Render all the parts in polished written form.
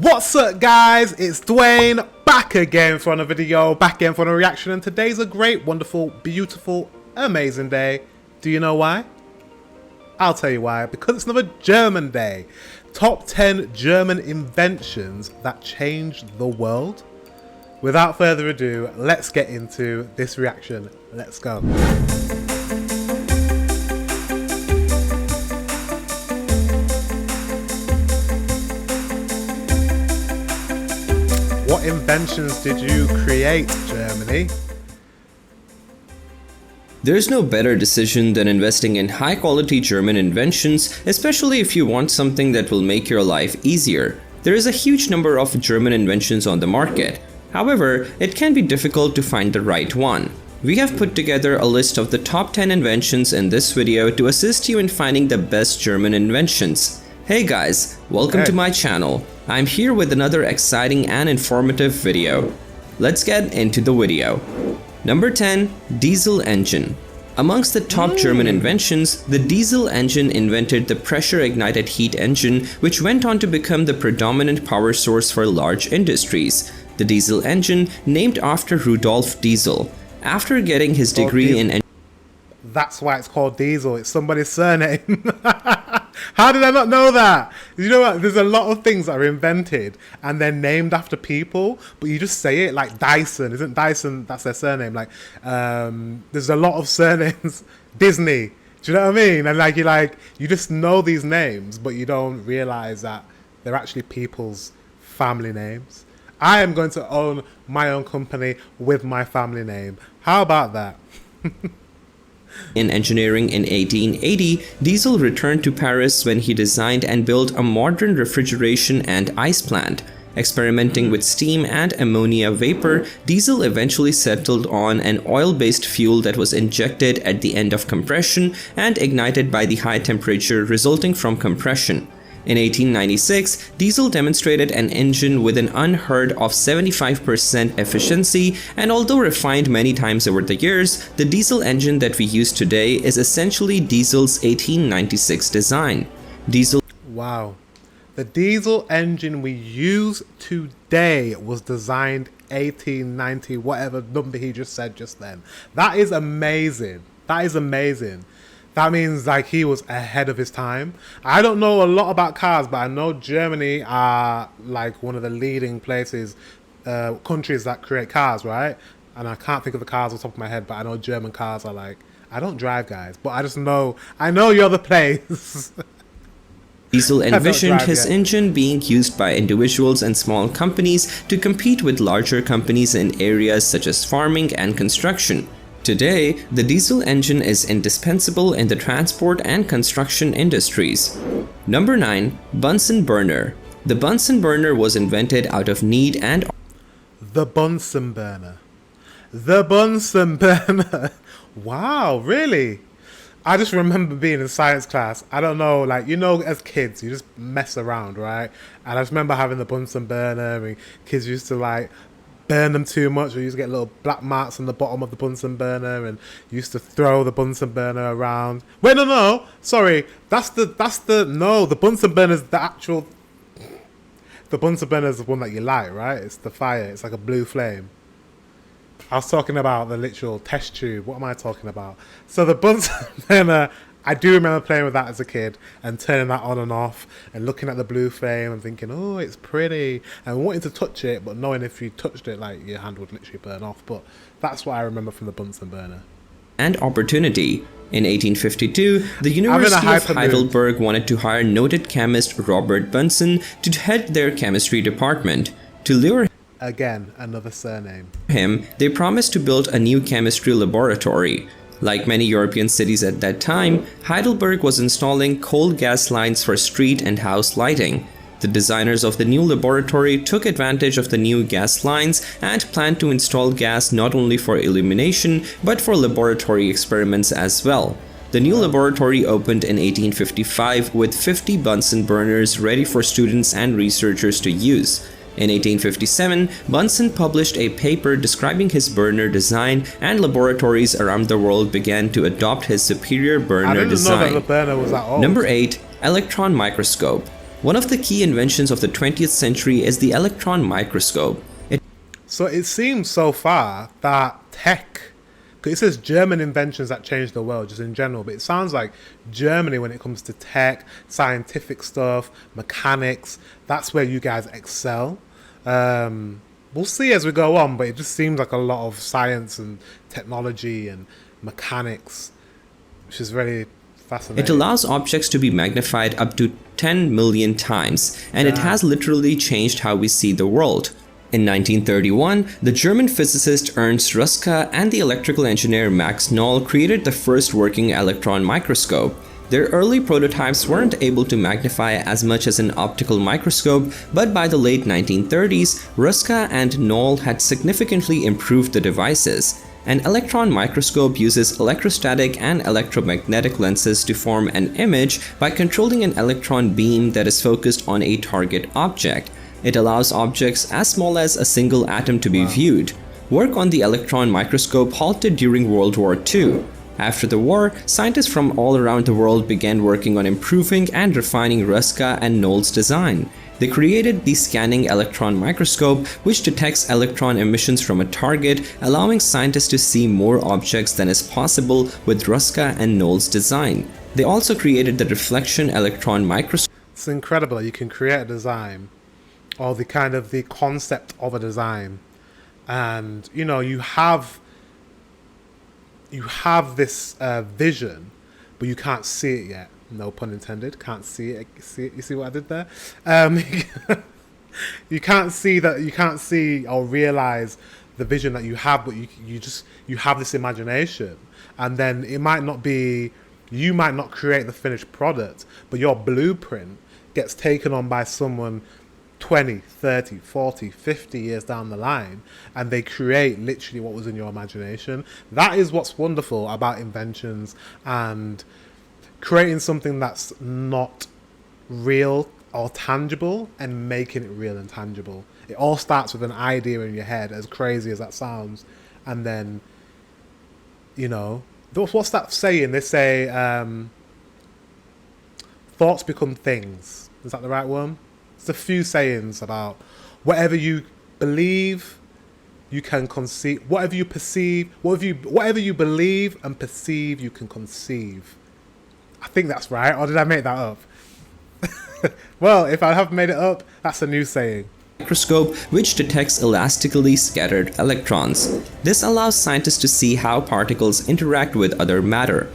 What's up guys, it's Dwayne, back again for another video, back again for another reaction, and today's a great, wonderful, beautiful, amazing day. Do you know why? I'll tell you why, because it's another German day. Top 10 German inventions that changed the world. Without further ado, let's get into this reaction. Let's go. What inventions did you create, Germany? There's no better decision than investing in high-quality German inventions, especially if you want something that will make your life easier. There is a huge number of German inventions on the market. However, it can be difficult to find the right one. We have put together a list of the top 10 inventions in this video to assist you in finding the best German inventions. Hey guys, welcome to my channel. I'm here with another exciting and informative video. Let's get into the video. Number 10. Diesel engine. Amongst the top German inventions, the diesel engine invented the pressure-ignited heat engine, which went on to become the predominant power source for large industries. The diesel engine, named after Rudolf Diesel. After getting his degree in... That's why it's called Diesel, it's somebody's surname. How did I not know that? You know what, there's a lot of things that are invented and they're named after people, but you just say it, like Dyson. Isn't Dyson, that's their surname? Like, there's a lot of surnames. Disney, do you know what I mean? And you just know these names, but you don't realize that they're actually people's family names. I am going to own my own company with my family name. How about that? In engineering in 1880, Diesel returned to Paris when he designed and built a modern refrigeration and ice plant. Experimenting with steam and ammonia vapor, Diesel eventually settled on an oil-based fuel that was injected at the end of compression and ignited by the high temperature resulting from compression. In 1896, Diesel demonstrated an engine with an unheard of 75% efficiency, and although refined many times over the years, the diesel engine that we use today is essentially Diesel's 1896 design. Wow. The diesel engine we use today was designed 1890, whatever number he just said just then. That is amazing. That is amazing. That means like he was ahead of his time. I don't know a lot about cars, but I know Germany are like one of the leading places, countries that create cars, right? And I can't think of the cars on top of my head, but I know German cars are like, I don't drive, guys, but I just know, I know you're the place. Diesel envisioned his engine being used by individuals and small companies to compete with larger companies in areas such as farming and construction. Today, the diesel engine is indispensable in the transport and construction industries. Number 9. Bunsen burner. The Bunsen burner was invented out of need and... The Bunsen burner. The Bunsen burner. Wow, really? I just remember being in science class. I don't know, like, you know, as kids, you just mess around, right? And I just remember having the Bunsen burner, and kids used to like burn them too much, or you used to get little black marks on the bottom of the Bunsen burner, and used to throw the Bunsen burner around. Wait, no, sorry, the Bunsen burner is the actual, the Bunsen burner is the one that you light, right? It's the fire, it's like a blue flame. I was talking about the literal test tube. What am I talking about? So the Bunsen burner, I do remember playing with that as a kid and turning that on and off and looking at the blue flame and thinking, oh, it's pretty, and wanting to touch it, but knowing if you touched it, like, your hand would literally burn off. But that's what I remember from the Bunsen burner. And opportunity. In 1852, the University of Heidelberg wanted to hire noted chemist Robert Bunsen to head their chemistry department. To lure again, another surname. him, they promised to build a new chemistry laboratory. Like many European cities at that time, Heidelberg was installing coal gas lines for street and house lighting. The designers of the new laboratory took advantage of the new gas lines and planned to install gas not only for illumination but for laboratory experiments as well. The new laboratory opened in 1855 with 50 Bunsen burners ready for students and researchers to use. In 1857, Bunsen published a paper describing his burner design, and laboratories around the world began to adopt his superior burner design. Know that the burner was that old. Number 8. Electron microscope. One of the key inventions of the 20th century is the electron microscope. So it seems so far that tech, because it says German inventions that changed the world just in general, but it sounds like Germany, when it comes to tech, scientific stuff, mechanics, that's where you guys excel. We'll see as we go on, but it just seems like a lot of science and technology and mechanics, which is very fascinating. It allows objects to be magnified up to 10 million times, and it has literally changed how we see the world. In 1931, the German physicist Ernst Ruska and the electrical engineer Max Knoll created the first working electron microscope. Their early prototypes weren't able to magnify as much as an optical microscope, but by the late 1930s, Ruska and Knoll had significantly improved the devices. An electron microscope uses electrostatic and electromagnetic lenses to form an image by controlling an electron beam that is focused on a target object. It allows objects as small as a single atom to be viewed. Work on the electron microscope halted during World War II. After the war, scientists from all around the world began working on improving and refining Ruska and Knoll's design. They created the scanning electron microscope, which detects electron emissions from a target, allowing scientists to see more objects than is possible with Ruska and Knoll's design. They also created the reflection electron microscope. It's incredible. You can create a design, or the concept of a design, and you have this vision, but you can't see it yet. No pun intended. Can't see it. You see what I did there? You can't see that. You can't see or realize the vision that you have, but you have this imagination, and then it might not be. You might not create the finished product, but your blueprint gets taken on by someone 20, 30, 40, 50 years down the line, and they create literally what was in your imagination. That is what's wonderful about inventions and creating something that's not real or tangible and making it real and tangible. It all starts with an idea in your head, as crazy as that sounds, and then what's that saying? They say thoughts become things. Is that the right one? It's a few sayings about whatever you believe, you can conceive. Whatever you perceive, whatever you believe and perceive, you can conceive. I think that's right, or did I make that up? Well, if I have made it up, that's a new saying. Microscope, which detects elastically scattered electrons. This allows scientists to see how particles interact with other matter.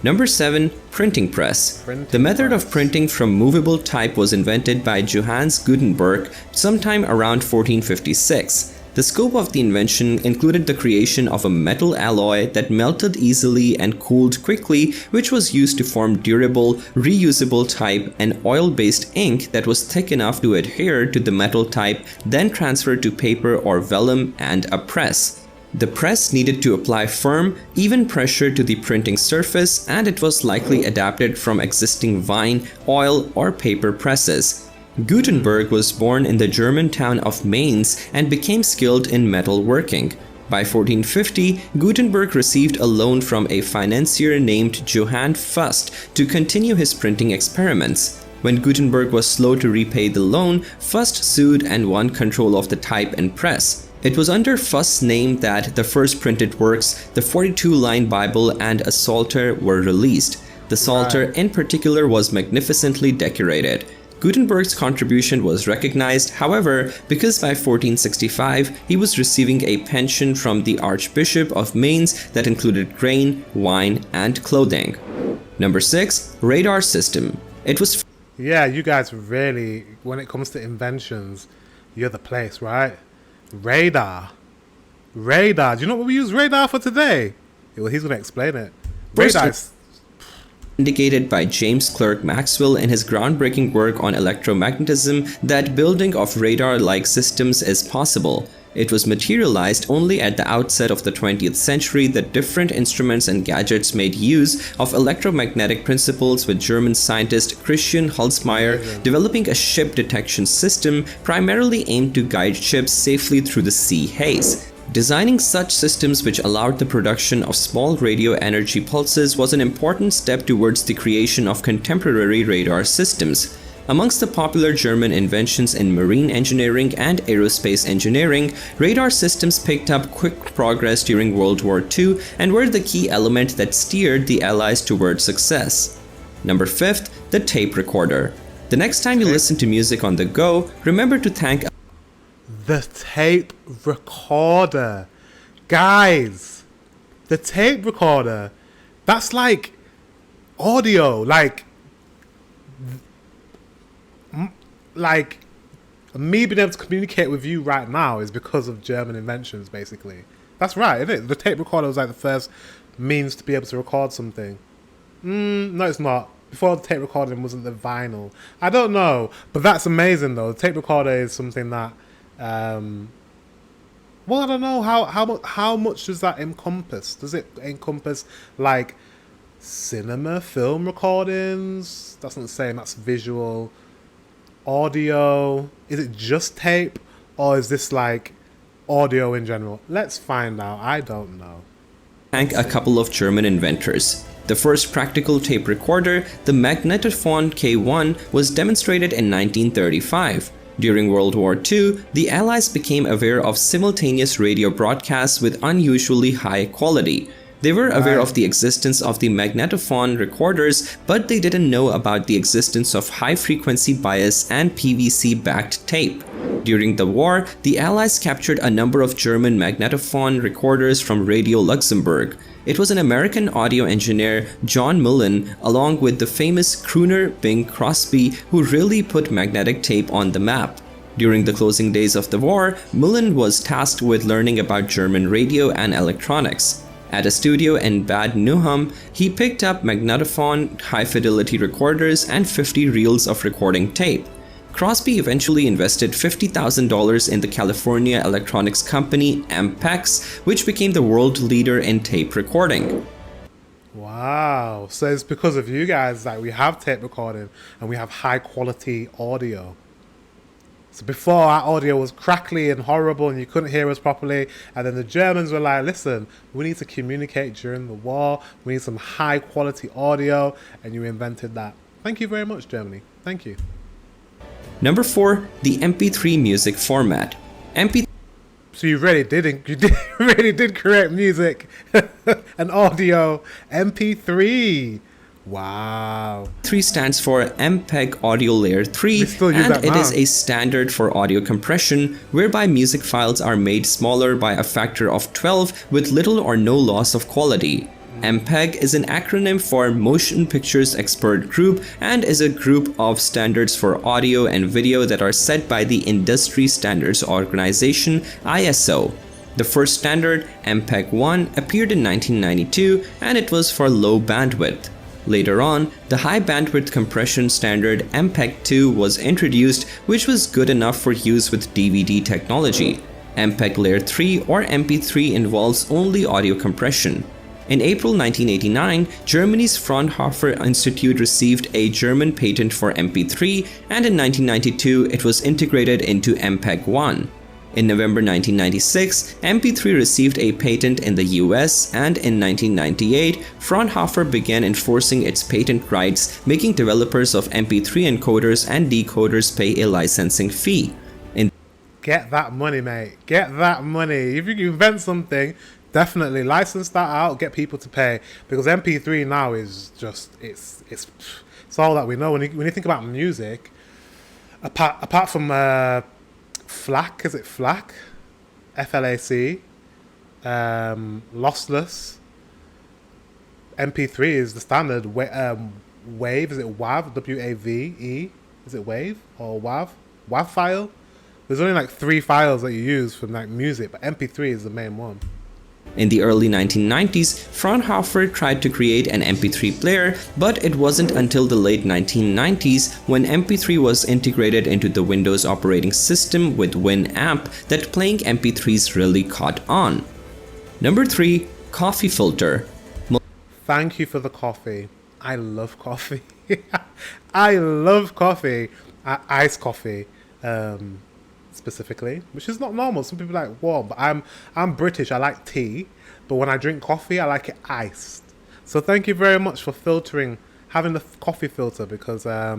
Number 7. Printing press. The method of printing from movable type was invented by Johannes Gutenberg sometime around 1456. The scope of the invention included the creation of a metal alloy that melted easily and cooled quickly, which was used to form durable, reusable type and oil-based ink that was thick enough to adhere to the metal type, then transferred to paper or vellum and a press. The press needed to apply firm, even pressure to the printing surface, and it was likely adapted from existing vine, oil, or paper presses. Gutenberg was born in the German town of Mainz and became skilled in metal working. By 1450, Gutenberg received a loan from a financier named Johann Fust to continue his printing experiments. When Gutenberg was slow to repay the loan, Fust sued and won control of the type and press. It was under Fust's name that the first printed works, the 42-line Bible and a Psalter, were released. The Psalter in particular was magnificently decorated. Gutenberg's contribution was recognized, however, because by 1465 he was receiving a pension from the Archbishop of Mainz that included grain, wine, and clothing. Number 6. Radar system. It was... Yeah, you guys really, when it comes to inventions, you're the place, right? Radar. Radar. Do you know what we use radar for today? Well, he's going to explain it. Radar is indicated by James Clerk Maxwell in his groundbreaking work on electromagnetism that building of radar-like systems is possible. It was materialized only at the outset of the 20th century that different instruments and gadgets made use of electromagnetic principles, with German scientist Christian Holzmeier developing a ship detection system primarily aimed to guide ships safely through the sea haze. Designing such systems which allowed the production of small radio energy pulses was an important step towards the creation of contemporary radar systems. Amongst the popular German inventions in marine engineering and aerospace engineering, radar systems picked up quick progress during World War II and were the key element that steered the Allies towards success. Number 5, the tape recorder. The next time you listen to music on the go, remember to thank The tape recorder. Guys, the tape recorder. That's like audio. Like me being able to communicate with you right now is because of German inventions, basically. That's right, isn't it? The tape recorder was like the first means to be able to record something. No, it's not. Before the tape recording wasn't the vinyl. I don't know, but that's amazing though. The tape recorder is something that, well, I don't know how much does that encompass? Does it encompass like cinema, film recordings? That's not the same. That's visual, audio. Is it just tape, or is this like audio in general? Let's find out. I don't know. Thank a couple of German inventors. The first practical tape recorder, the magnetophone K1, was demonstrated in 1935. During World War II, the Allies became aware of simultaneous radio broadcasts with unusually high quality. They were aware of the existence of the magnetophone recorders, but they didn't know about the existence of high-frequency bias and PVC-backed tape. During the war, the Allies captured a number of German magnetophone recorders from Radio Luxembourg. It was an American audio engineer, John Mullen, along with the famous crooner Bing Crosby, who really put magnetic tape on the map. During the closing days of the war, Mullen was tasked with learning about German radio and electronics. At a studio in Bad Neuham, he picked up magnetophone, high-fidelity recorders, and 50 reels of recording tape. Crosby eventually invested $50,000 in the California electronics company Ampex, which became the world leader in tape recording. Wow. So it's because of you guys that we have tape recording and we have high quality audio. So before, our audio was crackly and horrible and you couldn't hear us properly. And then the Germans were like, listen, we need to communicate during the war. We need some high quality audio. And you invented that. Thank you very much, Germany. Thank you. Number 4, the MP3 music format. So you really did create music and audio. MP3. Wow. 3 stands for MPEG Audio Layer 3, and it is a standard for audio compression, whereby music files are made smaller by a factor of 12 with little or no loss of quality. MPEG is an acronym for Motion Pictures Expert Group and is a group of standards for audio and video that are set by the Industry Standards Organization (ISO). The first standard, MPEG-1, appeared in 1992 and it was for low bandwidth. Later on, the high bandwidth compression standard MPEG-2 was introduced, which was good enough for use with DVD technology. MPEG Layer 3 or MP3 involves only audio compression. In April 1989, Germany's Fraunhofer Institute received a German patent for MP3, and in 1992 it was integrated into MPEG-1. In November 1996, MP3 received a patent in the US, and in 1998, Fraunhofer began enforcing its patent rights, making developers of MP3 encoders and decoders pay a licensing fee. Get that money, mate. Get that money. If you can invent something, definitely license that out, get people to pay, because MP3 now is just it's all that we know. When you think about music, apart from FLAC, is it FLAC? FLAC, lossless. MP3 is the standard. Wave, is it WAV? WAVE? Is it Wave or WAV? WAV file. There's only like 3 files that you use for like music, but MP3 is the main one. In the early 1990s, Fraunhofer tried to create an MP3 player, but it wasn't until the late 1990s, when MP3 was integrated into the Windows operating system with Winamp, that playing MP3s really caught on. Number 3, coffee filter. Thank you for the coffee. I love coffee. I love coffee. Iced coffee. Specifically, which is not normal. Some people like warm, but I'm British. I like tea, but when I drink coffee, I like it iced. So thank you very much for filtering, having the coffee filter, because I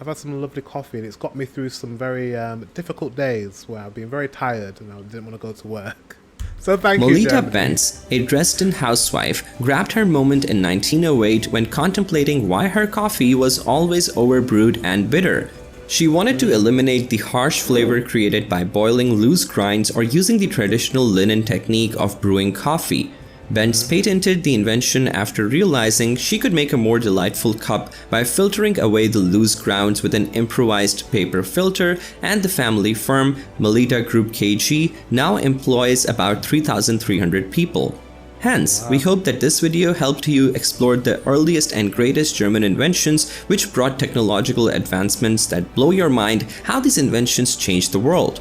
I've had some lovely coffee, and it's got me through some very difficult days where I've been very tired and I didn't want to go to work. So thank you, Melita Germany. Benz, a Dresden housewife, grabbed her moment in 1908 when contemplating why her coffee was always overbrewed and bitter. She wanted to eliminate the harsh flavor created by boiling loose grinds or using the traditional linen technique of brewing coffee. Benz patented the invention after realizing she could make a more delightful cup by filtering away the loose grounds with an improvised paper filter, and the family firm, Melita Group KG, now employs about 3,300 people. Hence, we hope that this video helped you explore the earliest and greatest German inventions which brought technological advancements that blow your mind how these inventions changed the world.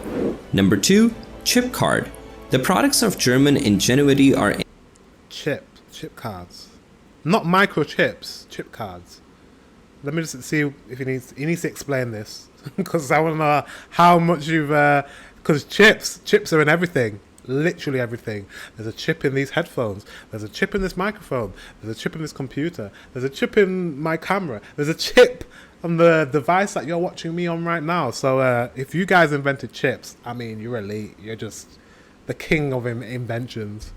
Number 2. Chip card. The products of German ingenuity are Chip cards. Not microchips, chip cards. Let me just see if he needs to explain this. Because I want to know how much you've... Because chips are in everything. Literally everything. There's a chip in these headphones. There's a chip in this microphone. There's a chip in this computer. There's a chip in my camera. There's a chip on the device that you're watching me on right now. So if you guys invented chips, I mean, you're elite. You're just the king of inventions.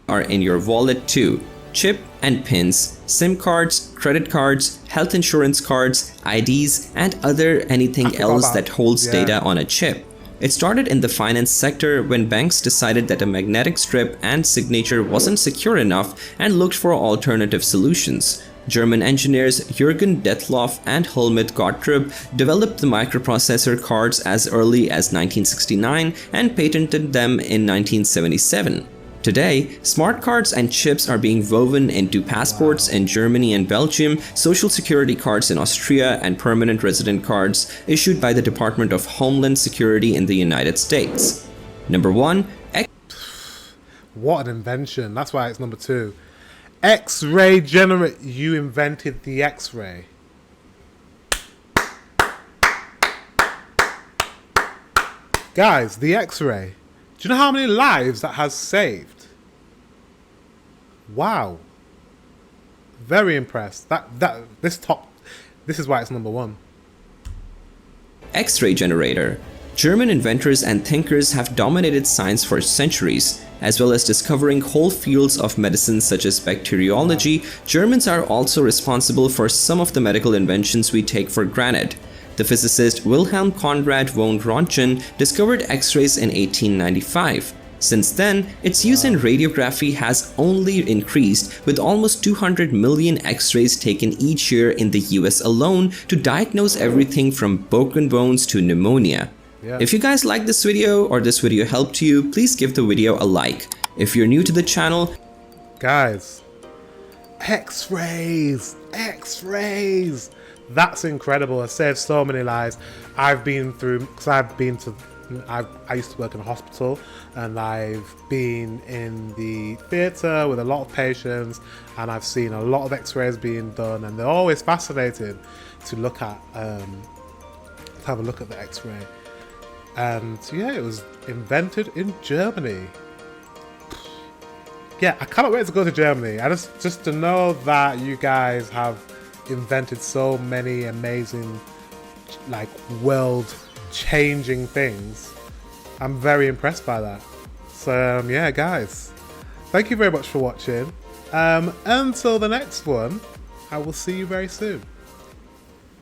Are in your wallet too. Chip and pins, SIM cards, credit cards, health insurance cards, IDs, and other anything else that holds data on a chip. It started in the finance sector when banks decided that a magnetic strip and signature wasn't secure enough and looked for alternative solutions. German engineers Jürgen Detloff and Helmut Gottrup developed the microprocessor cards as early as 1969 and patented them in 1977. Today, smart cards and chips are being woven into passports in Germany and Belgium, social security cards in Austria, and permanent resident cards issued by the Department of Homeland Security in the United States. Number 1. What an invention. That's why it's number 2. X-ray generator. You invented the X-ray. Guys, the X-ray. Do you know how many lives that has saved? Wow. Very impressed. This is why it's number 1. X-ray generator. German inventors and thinkers have dominated science for centuries. As well as discovering whole fields of medicine such as bacteriology, Germans are also responsible for some of the medical inventions we take for granted. The physicist Wilhelm Conrad von Röntgen discovered X-rays in 1895. Since then, its use in radiography has only increased, with almost 200 million X-rays taken each year in the US alone to diagnose everything from broken bones to pneumonia. If you guys like this video or this video helped you, please give the video a like. If you're new to the channel, guys, X-rays, X-rays. That's incredible. It saved so many lives. I used to work in a hospital, and I've been in the theatre with a lot of patients, and I've seen a lot of X-rays being done, and they're always fascinating to look at, to have a look at the X-ray. And yeah, it was invented in Germany. Yeah, I cannot wait to go to Germany. I just to know that you guys have invented so many amazing, like, world-changing things. I'm very impressed by that. So yeah, guys, thank you very much for watching. Until the next one, I will see you very soon.